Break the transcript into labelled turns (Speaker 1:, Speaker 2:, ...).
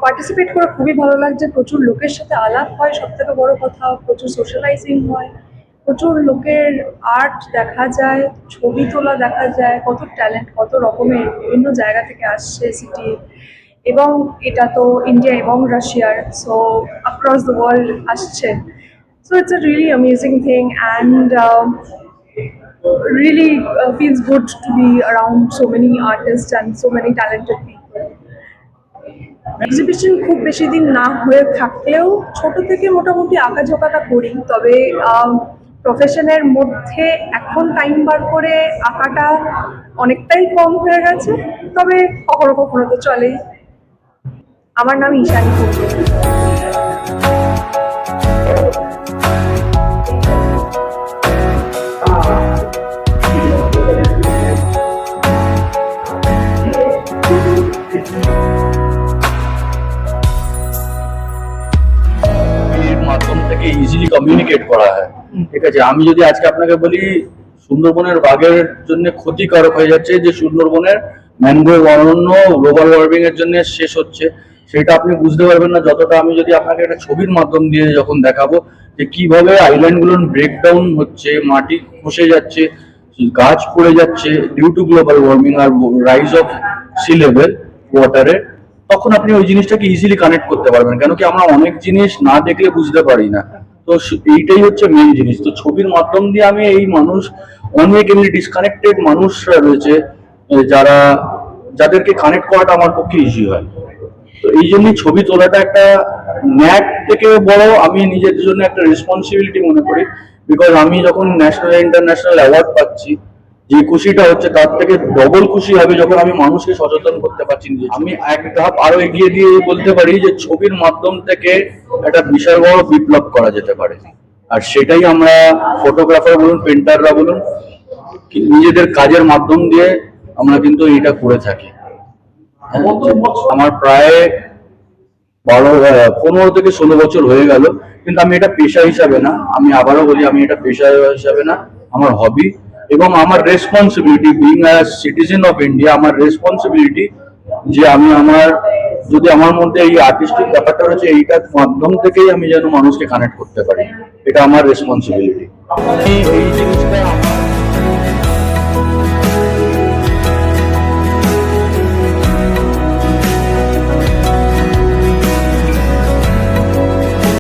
Speaker 1: Participate করে খুবই ভালো লাগছে। প্রচুর লোকের সাথে আলাপ হয়, সব থেকে বড় কথা প্রচুর সোশ্যালাইজিং হয়, প্রচুর লোকের আর্ট দেখা যায়, ছবি তোলা দেখা যায়, কত ট্যালেন্ট কত রকমের বিভিন্ন জায়গা থেকে আসছে সিটি। এবং এটা তো ইন্ডিয়া এবং রাশিয়ার, সো অ্যাক্রস দ্য ওয়ার্ল্ড আসছে। So it's a really amazing thing and really feels good to be around so many artists and so many talented people. Exhibition খুব বেশি দিন না হয়ে থাকলেও ছোট থেকে মোটামুটি আঁকাঝোঁকাটা করি, তবে প্রফেশনের মধ্যে এখন টাইম বার করে আঁকাটা অনেকটাই কম হয়ে গেছে, তবে কখনো কখনো তো চলেই। আমার নাম ঈশানী কুন্ডু।
Speaker 2: মাধ্যম থেকে ইজিলি কমিউনিকেট করা হয়। ঠিক আছে, আমি যদি আজকে আপনাকে বলি সুন্দরবনের বাঘের জন্য ক্ষতিকারক হয়ে যাচ্ছে, যে সুন্দরবনের ম্যানগ্রোভ অরণ্য গ্লোবাল ওয়ার্মিং এর জন্য শেষ হচ্ছে, সেটা আপনি বুঝতে পারবেন না যতটা আমি যদি আপনাকে একটা ছবির মাধ্যম দিয়ে যখন দেখাবো যে কিভাবে আইল্যান্ডগুলোর ব্রেকডাউন হচ্ছে, মাটি খসে যাচ্ছে, গাছ পড়ে যাচ্ছে ডিউ টু গ্লোবাল ওয়ার্মিং আর রাইজ অফ সি লেভেল ওয়াটারে, তখন আপনি ওই জিনিসটাকে ইজিলি কানেক্ট করতে পারবেন। কেন কি আমরা অনেক জিনিস না দেখলে বুঝতে পারি না, তো এইটাই হচ্ছে মেইন জিনিস। তো ছবির মাধ্যম দিয়ে আমি এই মানুষ অনেক এমনি ডিসকানেক্টেড মানুষরা রয়েছে যাদেরকে কানেক্ট করাটা আমার পক্ষে ইজি হয়। তো এই জন্যই ছবি তোলাটা একটা ন্যাক থেকেও বড় আমি নিজের জন্য একটা রেসপন্সিবিলিটি মনে করি। বিকজ আমি যখন ন্যাশনাল ইন্টারন্যাশনাল অ্যাওয়ার্ড পাচ্ছি, যে খুশিটা হচ্ছে তার থেকে ডবল খুশি হবে যখন আমি মানুষকে সচেতন করতে পারছি। আমি এক ধাপ আরো এগিয়ে দিয়ে বলতে পারি যে ছবির মাধ্যম থেকে একটা বিশাল বড় বিপ্লব করা যেতে পারে, আর সেটাই আমরা ফটোগ্রাফার বলুন, পেন্টাররা বলুন, নিজেদের কাজের মাধ্যম দিয়ে আমরা কিন্তু এটা করে থাকি। আমার প্রায় 15 থেকে 16 বছর হয়ে গেল, কিন্তু আমি এটা পেশা হিসাবে না, আমি আবারও বলি আমি এটা পেশা হিসাবে না, আমার হবি এবং আমার responsibility being a citizen of India. আমার রেসপন্সিবিলিটি যে আমি যদি আমার মধ্যে এই আর্টিস্টিক ব্যাপারটা রয়েছে, এইটার মাধ্যম থেকেই আমি যেন মানুষকে কানেক্ট করতে পারি, এটা আমার রেসপন্সিবিলিটি। এই জিনিসটা